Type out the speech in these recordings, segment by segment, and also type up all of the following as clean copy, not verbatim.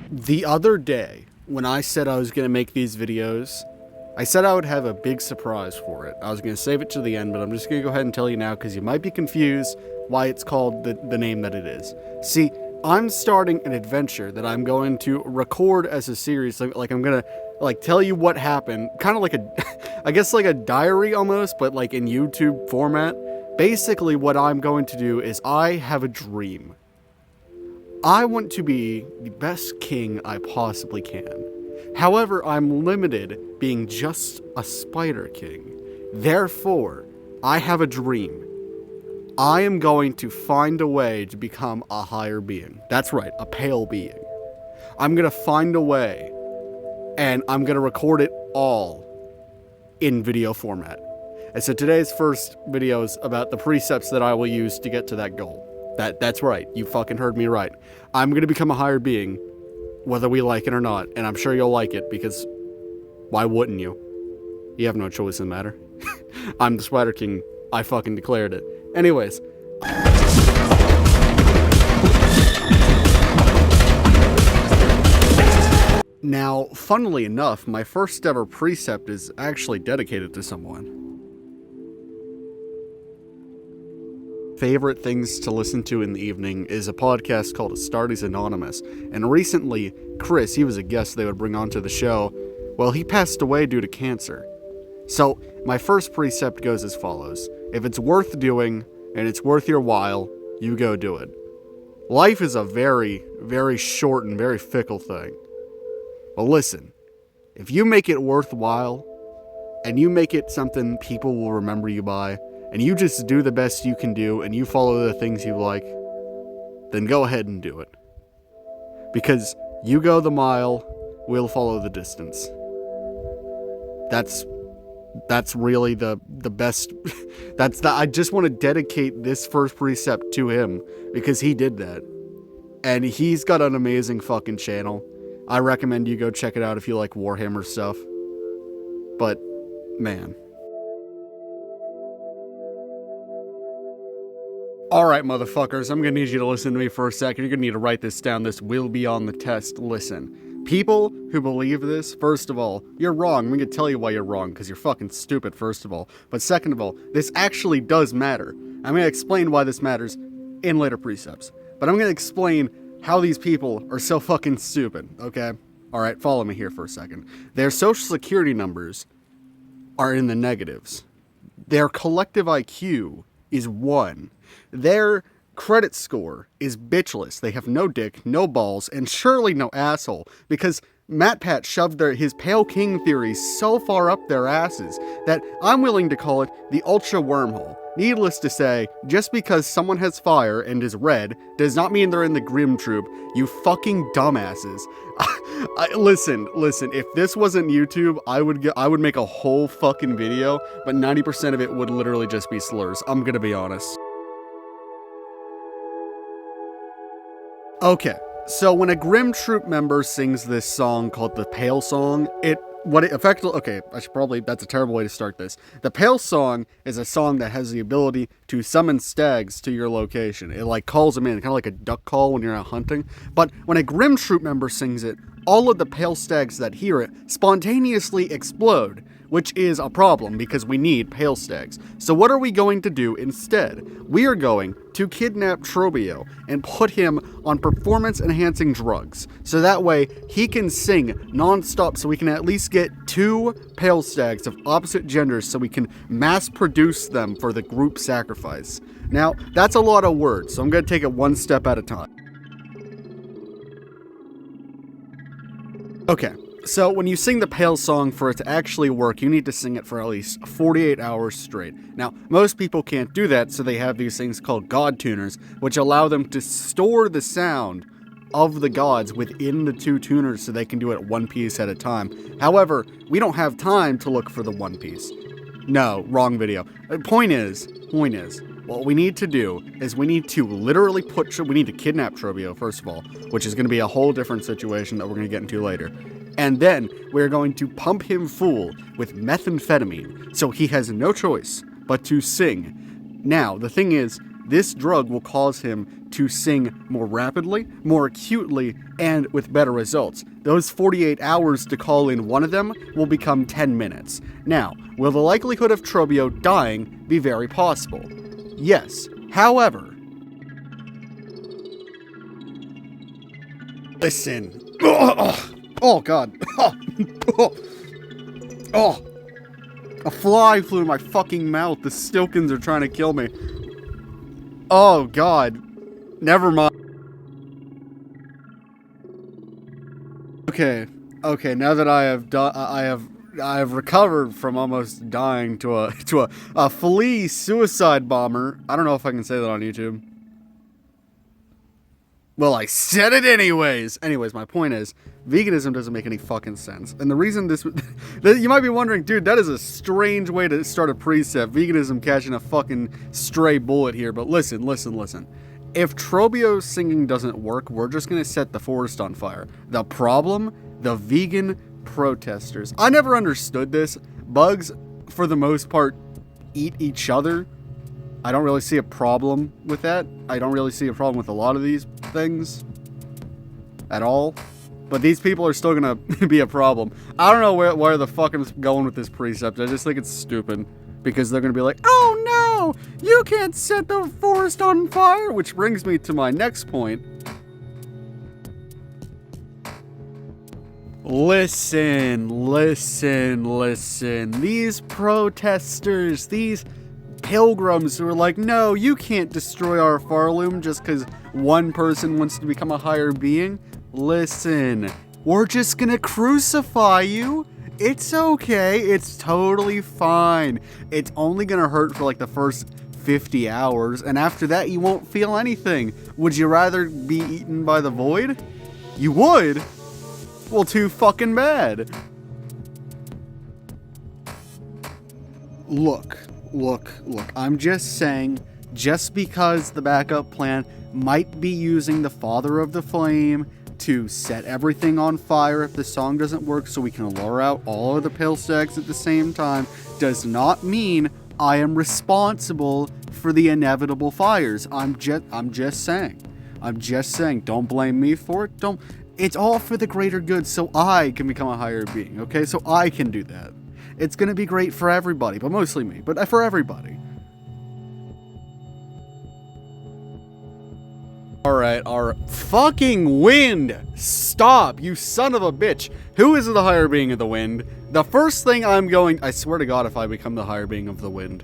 The other day, when I said I was going to make these videos, I said I would have a big surprise for it. I was going to save it to the end, but I'm just going to go ahead and tell you now because you might be confused why it's called the name that it is. See, I'm starting an adventure that I'm going to record as a series. Like I'm going to tell you what happened, kind of like I guess like a diary almost, but like in YouTube format. Basically what I'm going to do is I have a dream. I want to be the best king I possibly can. However, I'm limited being just a spider king. Therefore, I have a dream. I am going to find a way to become a higher being. That's right, a pale being. I'm going to find a way, and I'm going to record it all in video format. And so today's first video is about the precepts that I will use to get to that goal. That's right, you fucking heard me right. I'm going to become a higher being, whether we like it or not, and I'm sure you'll like it, because why wouldn't you? You have no choice in the matter. I'm the Spider King. I fucking declared it. Anyways. Now, funnily enough, my first ever precept is actually dedicated to someone. Favorite things to listen to in the evening is a podcast called Astartes Anonymous, and recently, Chris, he was a guest they would bring onto the show. Well, he passed away due to cancer. So, my first precept goes as follows. If it's worth doing, and it's worth your while, you go do it. Life is a very, very short and very fickle thing. But listen, if you make it worthwhile, and you make it something people will remember you by, and you just do the best you can do, and you follow the things you like, then go ahead and do it. Because you go the mile, we'll follow the distance. That's really the best. I just want to dedicate this first precept to him, because he did that. And he's got an amazing fucking channel. I recommend you go check it out if you like Warhammer stuff. But, man. Alright, motherfuckers, I'm gonna need you to listen to me for a second. You're gonna need to write this down. This will be on the test. Listen. People who believe this, first of all, you're wrong. I'm gonna tell you why you're wrong, because you're fucking stupid, first of all. But second of all, this actually does matter. I'm gonna explain why this matters in later precepts. But I'm gonna explain how these people are so fucking stupid, okay? Alright, follow me here for a second. Their social security numbers are in the negatives. Their collective IQ is 1. Their credit score is bitchless. They have no dick, no balls, and surely no asshole, because MatPat shoved his Pale King theory so far up their asses that I'm willing to call it the Ultra Wormhole. Needless to say, just because someone has fire and is red does not mean they're in the Grim Troop, you fucking dumbasses. Listen, if this wasn't YouTube, I would make a whole fucking video, but 90% of it would literally just be slurs. I'm gonna be honest. Okay, so when a Grim Troop member sings this song called the Pale Song, that's a terrible way to start this. The Pale Song is a song that has the ability to summon stags to your location. It calls them in, kind of like a duck call when you're out hunting. But when a Grim Troop member sings it, all of the pale stags that hear it spontaneously explode, which is a problem because we need pale stags. So what are we going to do instead? We are going to kidnap Trobio and put him on performance-enhancing drugs. So that way, he can sing non-stop so we can at least get 2 pale stags of opposite genders so we can mass-produce them for the group sacrifice. Now, that's a lot of words, so I'm going to take it one step at a time. Okay. So when you sing the Pale Song, for it to actually work, you need to sing it for at least 48 hours straight. Now, most people can't do that, so they have these things called God tuners, which allow them to store the sound of the gods within the 2 tuners so they can do it one piece at a time. However, we don't have time to look for the one piece. No, wrong video. Point is, what we need to do is we need to literally we need to kidnap Trobio, first of all, which is going to be a whole different situation that we're going to get into later. And then we're going to pump him full with methamphetamine, so he has no choice but to sing. Now, the thing is, this drug will cause him to sing more rapidly, more acutely, and with better results. Those 48 hours to call in one of them will become 10 minutes. Now, will the likelihood of Trobio dying be very possible? Yes. However, listen. Oh God. Oh. A fly flew in my fucking mouth. The Stilkins are trying to kill me. Oh God. Never mind. Okay. Now that I have recovered from almost dying to a flea suicide bomber. I don't know if I can say that on YouTube. Well, I said it anyways. Anyways, my point is, veganism doesn't make any fucking sense. And the reason this... you might be wondering, dude, that is a strange way to start a precept. Veganism catching a fucking stray bullet here. But listen. If Trobio singing doesn't work, we're just going to set the forest on fire. The problem? The vegan protesters. I never understood this. Bugs, for the most part, eat each other. I don't really see a problem with that. I don't really see a problem with a lot of these things at all. But these people are still gonna be a problem. I don't know where the fuck I'm going with this precept. I just think it's stupid. Because they're gonna be like, oh no! You can't set the forest on fire! Which brings me to my next point. Listen. These protesters, these pilgrims who are like, no, you can't destroy our Farloom just because one person wants to become a higher being. Listen, we're just gonna crucify you. It's okay. It's totally fine. It's only gonna hurt for like the first 50 hours, and after that you won't feel anything. Would you rather be eaten by the void? You would? Well, too fucking bad. Look, I'm just saying, just because the backup plan might be using the Father of the Flame to set everything on fire if the song doesn't work so we can lure out all of the pale sex at the same time, does not mean I am responsible for the inevitable fires. I'm just saying, don't blame me for it. It's all for the greater good so I can become a higher being, okay? So I can do that. It's gonna be great for everybody, but mostly me, but for everybody. Alright. Fucking wind! Stop, you son of a bitch! Who is the higher being of the wind? The first thing I swear to God, if I become the higher being of the wind.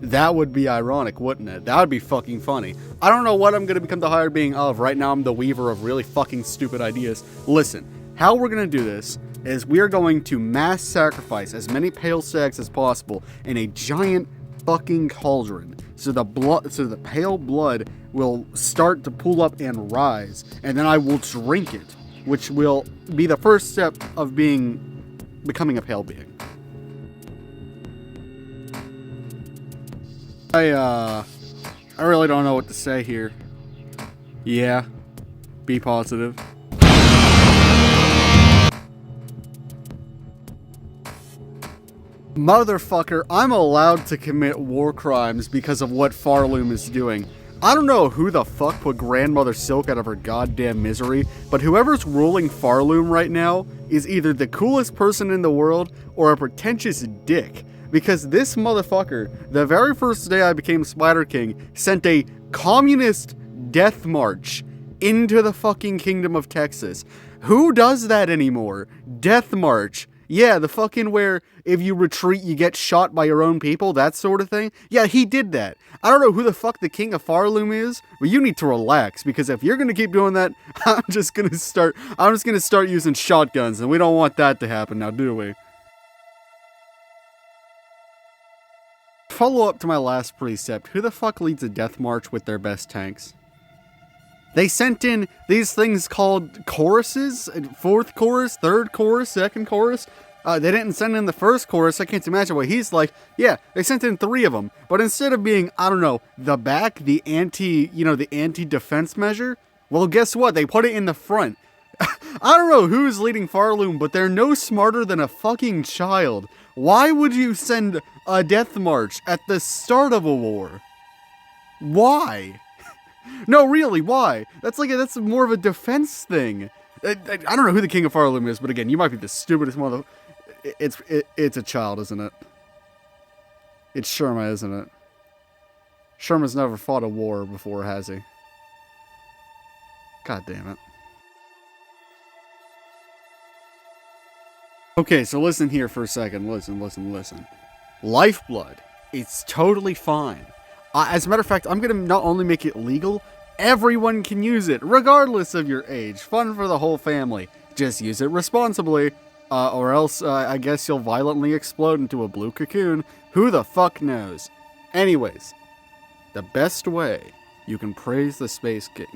That would be ironic, wouldn't it? That would be fucking funny. I don't know what I'm gonna become the higher being of. Right now I'm the weaver of really fucking stupid ideas. Listen, how we're gonna do this is we are going to mass sacrifice as many pale sacs as possible in a giant fucking cauldron. So the pale blood will start to pool up and rise, and then I will drink it, which will be the first step of becoming a pale being. I really don't know what to say here. Yeah, be positive. Motherfucker, I'm allowed to commit war crimes because of what Farloom is doing. I don't know who the fuck put Grandmother Silk out of her goddamn misery, but whoever's ruling Farloom right now is either the coolest person in the world or a pretentious dick. Because this motherfucker, the very first day I became Spider King, sent a communist death march into the fucking Kingdom of Texas. Who does that anymore? Death march. Yeah, the fucking where if you retreat, you get shot by your own people, that sort of thing. Yeah, he did that. I don't know who the fuck the King of Farloom is, but you need to relax, because if you're gonna keep doing that, I'm just gonna start using shotguns, and we don't want that to happen now, do we? Follow up to my last precept, who the fuck leads a death march with their best tanks? They sent in these things called choruses, fourth chorus, third chorus, second chorus. They didn't send in the first chorus. I can't imagine what he's like. Yeah, they sent in 3 of them. But instead of being, I don't know, the back, the anti-defense measure, well, guess what? They put it in the front. I don't know who's leading Farloom, but they're no smarter than a fucking child. Why would you send a death march at the start of a war? Why? No, really, why? That's more of a defense thing. I don't know who the King of Farloom is, but again, you might be the stupidest mother. It's a child, isn't it? It's Sherma, isn't it? Sherma's never fought a war before, has he? God damn it. Okay, so listen here for a second. Listen. Lifeblood. It's totally fine. As a matter of fact, I'm going to not only make it legal, everyone can use it, regardless of your age. Fun for the whole family. Just use it responsibly, or else I guess you'll violently explode into a blue cocoon. Who the fuck knows? Anyways, the best way you can praise the Space King...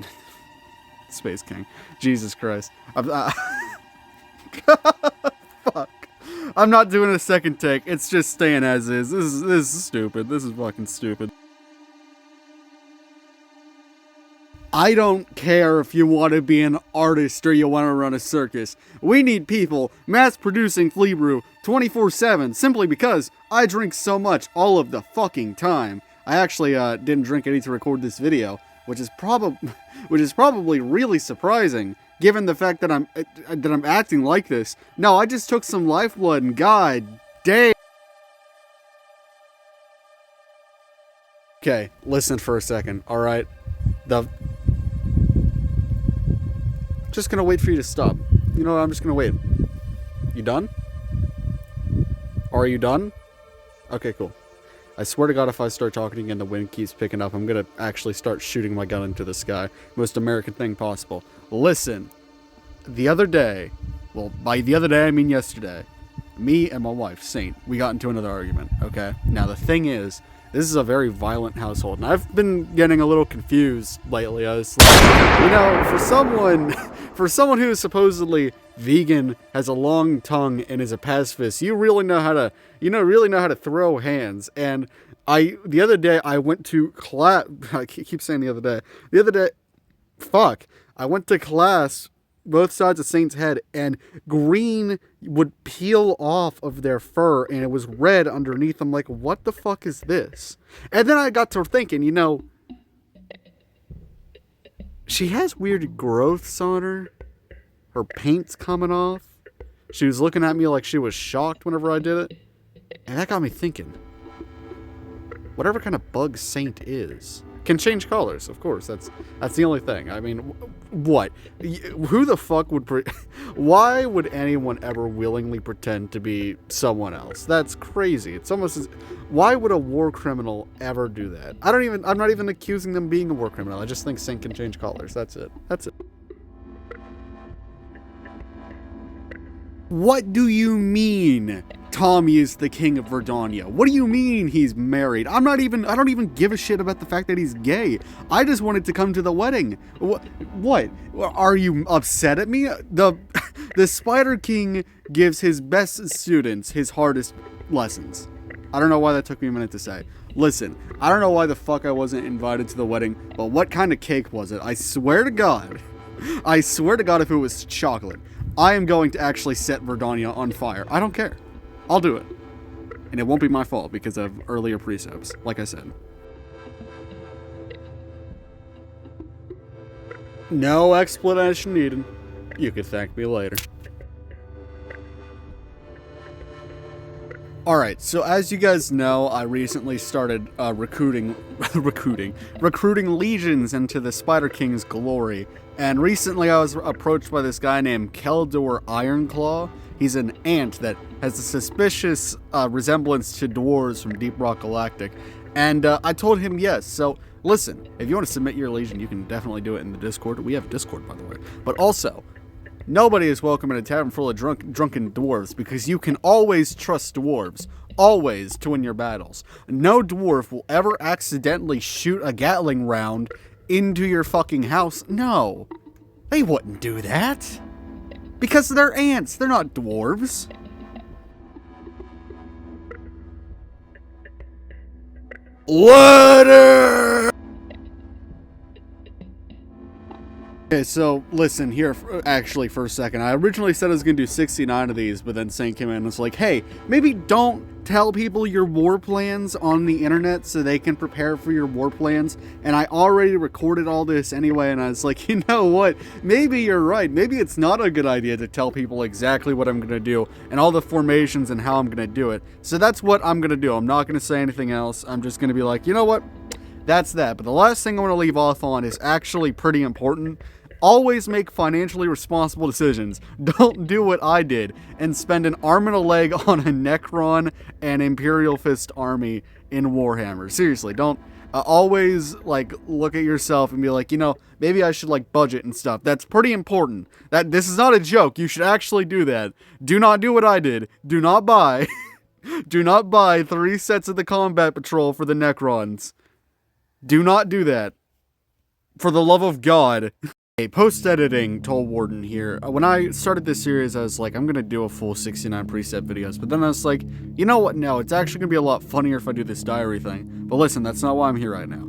Space King. Jesus Christ. Fuck. I'm not doing a second take. It's just staying as is. This is stupid. This is fucking stupid. I don't care if you want to be an artist or you want to run a circus. We need people mass-producing flea brew 24/7 simply because I drink so much all of the fucking time. I actually didn't drink any to record this video, which is probably really surprising given the fact that I'm acting like this. No, I just took some lifeblood and god damn. Okay, listen for a second, all right? Just gonna wait for you to stop. You know what? I'm just gonna wait. You done? Are you done? Okay, cool. I swear to God, if I start talking again, the wind keeps picking up. I'm gonna actually start shooting my gun into the sky. Most American thing possible. Listen. The other day, well, by the other day, I mean yesterday, me and my wife, Saint, we got into another argument, okay? Now, the thing is, this is a very violent household, and I've been getting a little confused lately. I was like, you know, for someone who is supposedly vegan, has a long tongue, and is a pacifist, you really know how to throw hands. And the other day, I went to class. I keep saying the other day. The other day, I went to class. Both sides of Saint's head, and green would peel off of their fur, and it was red underneath. I'm like, what the fuck is this? And then I got to thinking, you know, she has weird growths on her. Her paint's coming off. She was looking at me like she was shocked whenever I did it. And that got me thinking, whatever kind of bug Saint is, can change colors, of course. That's the only thing. I mean, what? Who the fuck would... Why would anyone ever willingly pretend to be someone else? That's crazy. It's almost as... Why would a war criminal ever do that? I'm not even accusing them of being a war criminal. I just think Saint can change colors. That's it. What do you mean Tommy is the king of Verdonia? What do you mean he's married? I don't even give a shit about the fact that he's gay. I just wanted to come to the wedding. What? Are you upset at me? The Spider King gives his best students his hardest lessons. I don't know why that took me a minute to say. Listen, I don't know why the fuck I wasn't invited to the wedding, but what kind of cake was it? I swear to God if it was chocolate, I am going to actually set Verdonia on fire. I don't care. I'll do it. And it won't be my fault because of earlier precepts, like I said. No explanation needed. You could thank me later. Alright, so as you guys know, I recently started recruiting legions into the Spider King's glory. And recently I was approached by this guy named Keldor Ironclaw. He's an ant that has a suspicious resemblance to dwarves from Deep Rock Galactic. And I told him yes. So listen, if you want to submit your legion, you can definitely do it in the Discord. We have Discord, by the way. But also, nobody is welcome in a tavern full of drunken dwarves, because you can always trust dwarves. Always to win your battles. No dwarf will ever accidentally shoot a Gatling round into your fucking house. No. They wouldn't do that. Because they're ants. They're not dwarves. Letter! Okay, so listen here actually for a second. I originally said I was going to do 69 of these, but then Saint came in and was like, hey, maybe don't tell people your war plans on the internet so they can prepare for your war plans. And I already recorded all this anyway, and I was like, you know what? Maybe you're right. Maybe it's not a good idea to tell people exactly what I'm going to do and all the formations and how I'm going to do it. So that's what I'm going to do. I'm not going to say anything else. I'm just going to be like, you know what? That's that. But the last thing I want to leave off on is actually pretty important. Always make financially responsible decisions. Don't do what I did and spend an arm and a leg on a Necron and Imperial Fist army in Warhammer. Seriously, don't always like look at yourself and be like, you know, maybe I should like budget and stuff. That's pretty important. This is not a joke. You should actually do that. Do not do what I did. Do not buy. Do not buy 3 sets of the Combat Patrol for the Necrons. Do not do that. For the love of God. Hey, post-editing Tollwarden here. When I started this series, I was like, I'm gonna do a full 69 Precept videos, but then I was like, you know what, no, it's actually gonna be a lot funnier if I do this diary thing. But listen, that's not why I'm here right now.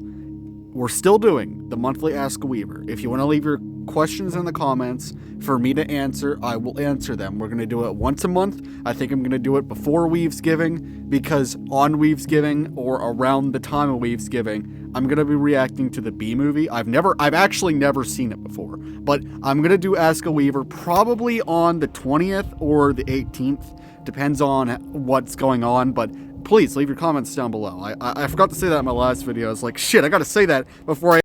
We're still doing the monthly Ask a Weaver. If you want to leave your questions in the comments for me to answer, I will answer them. We're going to do it once a month. I think I'm going to do it before Weavesgiving, because on Weavesgiving or around the time of Weavesgiving, I'm going to be reacting to the B movie. I've actually never seen it before, but I'm going to do Ask a Weaver probably on the 20th or the 18th. Depends on what's going on, but please leave your comments down below. I forgot to say that in my last video. I was like, shit, I gotta say that before I